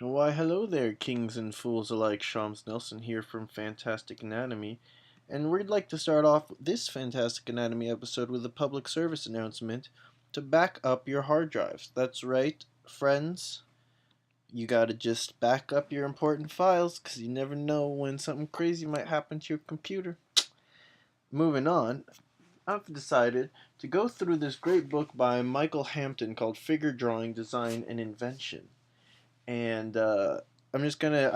Why, hello there, kings and fools alike. Shams Nelson here from Fantastic Anatomy, and we'd like to start off this Fantastic Anatomy episode with a public service announcement to back up your hard drives. That's right, friends. You gotta just back up your important files, because you never know when something crazy might happen to your computer. Moving on, I've decided to go through this great book by Michael Hampton called Figure Drawing Design and Invention. And I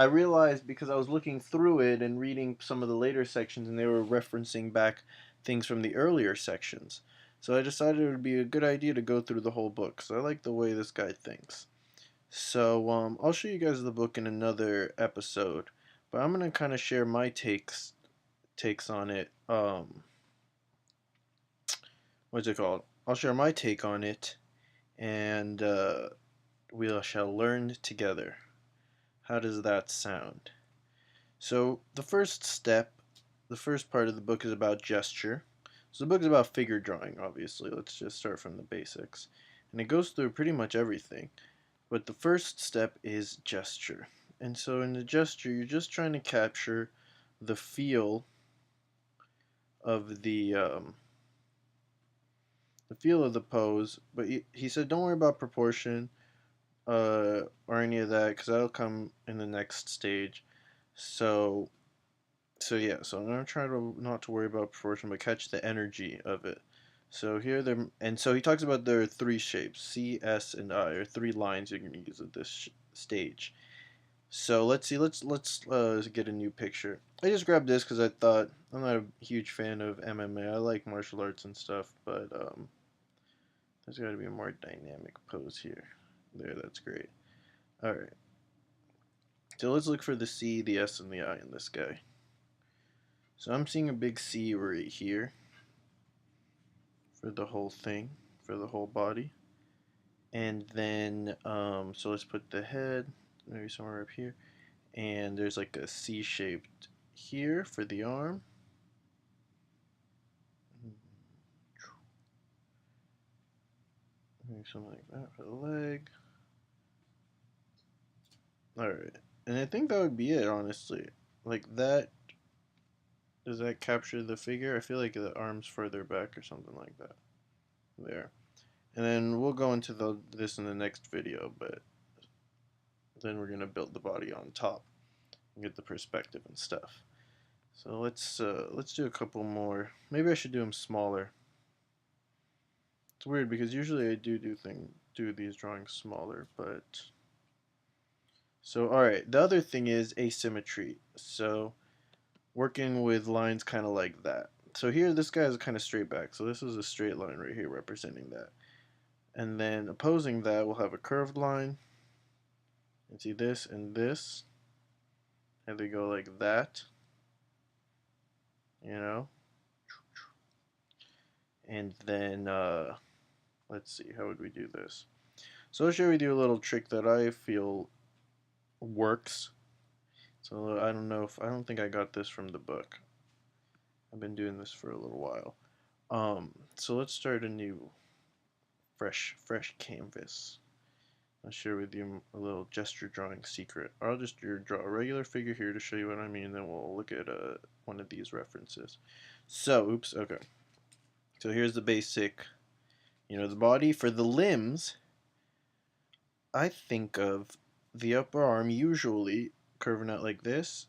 realized because I was looking through it and reading some of the later sections, and they were referencing back things from the earlier sections. So I decided it would be a good idea to go through the whole book. So I like the way this guy thinks. So I'll show you guys the book in another episode, but I'm gonna kind of share my takes on it. What's it called? I'll share my take on it, and we shall learn together. How does that sound? So the first part of the book is about gesture. So the book is about figure drawing, obviously. Let's just start from the basics. And it goes through pretty much everything. But the first step is gesture. And so in the gesture, you're just trying to capture the feel of the feel of the pose. But he said, don't worry about proportion or any of that, because that'll come in the next stage. So so I'm gonna try to not to worry about proportion, but catch the energy of it. So here there, and so he talks about there are three shapes: C, S, and I, or three lines you're gonna use at this stage. So let's see. Let's get a new picture. I just grabbed this because I thought I'm not a huge fan of MMA. I like martial arts and stuff, but there's got to be a more dynamic pose here. There, that's great. All right. So let's look for the C, the S, and the I in this guy. So I'm seeing a big C right here for the whole thing, for the whole body. And then, so let's put the head maybe somewhere up here. And there's like a C shaped here for the arm. Maybe something like that for the leg. Alright. And I think that would be it, honestly. Like that. Does that capture the figure? I feel like the arm's further back or something like that. There. And then we'll go into this in the next video, but then we're gonna build the body on top and get the perspective and stuff. So let's do a couple more. Maybe I should do them smaller. It's weird because usually I do these drawings smaller, but so all right. The other thing is asymmetry. So working with lines kind of like that. So here this guy is kind of straight back. So this is a straight line right here representing that. And then opposing that, we'll have a curved line. And see this and this. And they go like that. You know? And then, let's see, how would we do this? So I'll show you a little trick that I feel works. So I don't think I got this from the book. I've been doing this for a little while. So let's start a new, fresh canvas. I'll share with you a little gesture drawing secret. Or I'll just draw a regular figure here to show you what I mean, and then we'll look at one of these references. So, oops, okay. So here's the basic, the body. For the limbs, I think of the upper arm usually curving out like this,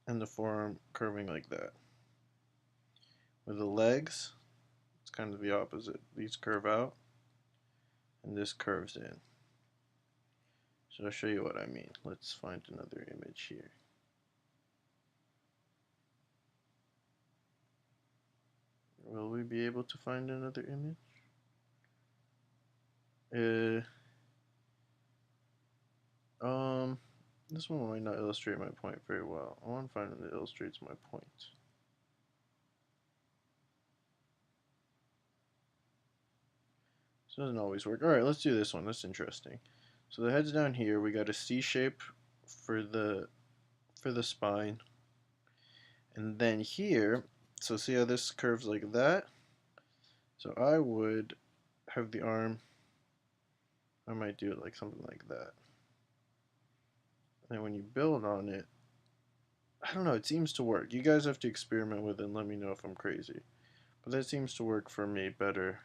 and the forearm curving like that. With the legs, it's kind of the opposite. These curve out, and this curves in. So I'll show you what I mean. Let's find another image here. Will we be able to find another image? This one might not illustrate my point very well. I want to find one that illustrates my point. This doesn't always work. Alright, let's do this one. That's interesting. So the head's down here. We got a C shape for the spine. And then here, so see how this curves like that? So I would have the arm, I might do it like something like that. And when you build on it, I don't know, it seems to work. You guys have to experiment with it and let me know if I'm crazy. But that seems to work for me better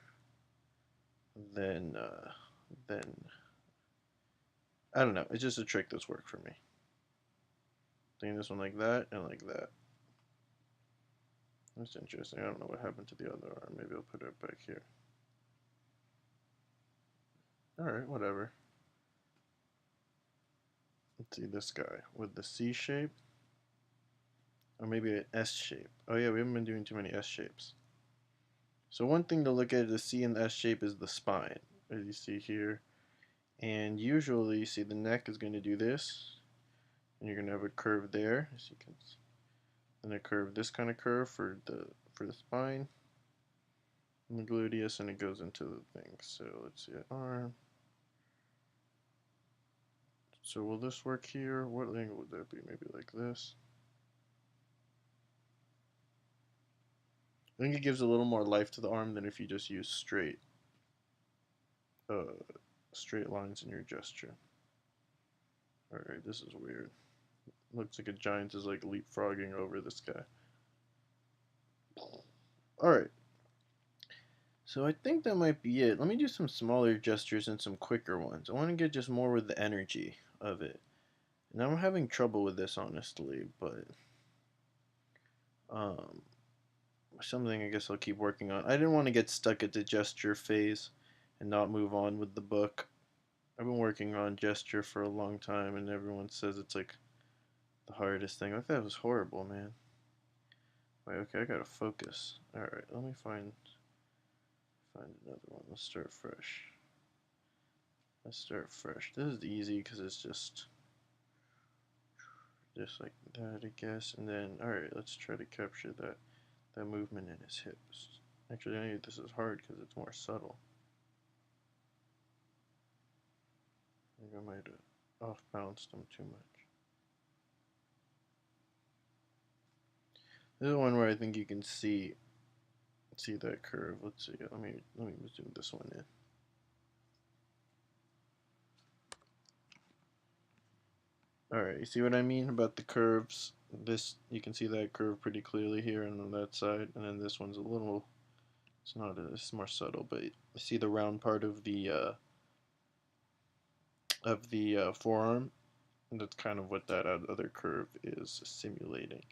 than I don't know. It's just a trick that's worked for me. Doing this one like that and like that. That's interesting. I don't know what happened to the other arm. Maybe I'll put it back here. Alright, whatever. Let's see this guy with the C shape. Or maybe an S shape. Oh yeah, we haven't been doing too many S shapes. So one thing to look at the C and the S shape is the spine, as you see here. And usually, you see the neck is going to do this. And you're going to have a curve there, as you can see. And a curve, this kind of curve for the spine. And the gluteus, and it goes into the thing. So let's see, arm. So will this work here? What angle would that be? Maybe like this. I think it gives a little more life to the arm than if you just use uh, straight lines in your gesture. Alright, this is weird. Looks like a giant is like leapfrogging over this guy. Alright. So I think that might be it. Let me do some smaller gestures and some quicker ones. I want to get just more with the energy of it. And I'm having trouble with this, honestly, but um, something I guess I'll keep working on. I didn't want to get stuck at the gesture phase and not move on with the book. I've been working on gesture for a long time, and everyone says it's like the hardest thing. I thought it was horrible, man. Wait, okay, I gotta focus. Alright, let me find another one. Let's start fresh. This is easy because it's just like that, I guess. And then, alright, let's try to capture that movement in his hips. Actually, I think this is hard because it's more subtle. I think I might have off-balanced him too much. This is one where I think you can see that curve. Let's see. Let me zoom this one in. Alright, you see what I mean about the curves? This, you can see that curve pretty clearly here and on that side, and then this one's a little, it's more subtle, but you see the round part of the forearm? And that's kind of what that other curve is simulating.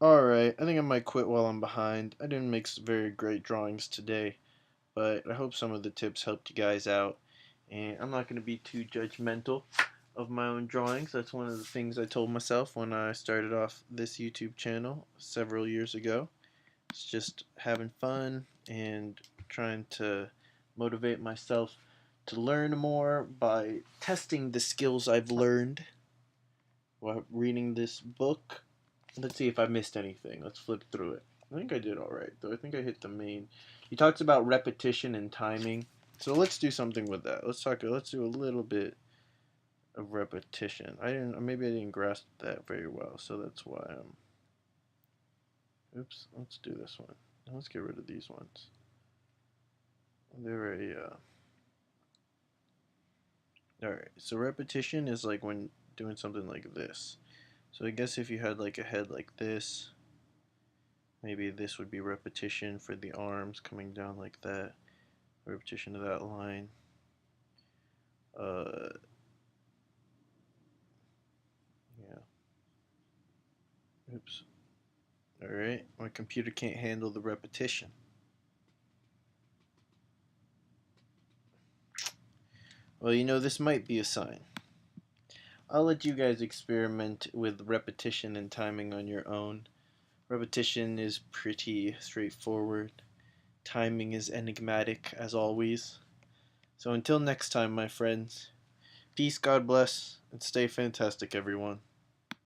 Alright, I think I might quit while I'm behind. I didn't make very great drawings today, but I hope some of the tips helped you guys out. And I'm not going to be too judgmental of my own drawings. That's one of the things I told myself when I started off this YouTube channel several years ago. It's just having fun and trying to motivate myself to learn more by testing the skills I've learned while reading this book. Let's see if I missed anything. Let's flip through it. I think I did alright, though. I think I hit the main. He talks about repetition and timing. So let's do something with that. Let's do a little bit of repetition. Maybe I didn't grasp that very well, so that's why oops, let's do this one. Let's get rid of these ones. They're alright, so repetition is like when doing something like this. So I guess if you had like a head like this, maybe this would be repetition for the arms coming down like that. Repetition of that line. Yeah. Oops. Alright, my computer can't handle the repetition. Well, you know, this might be a sign. I'll let you guys experiment with repetition and timing on your own. Repetition is pretty straightforward. Timing is enigmatic, as always. So until next time, my friends, peace, God bless, and stay fantastic, everyone.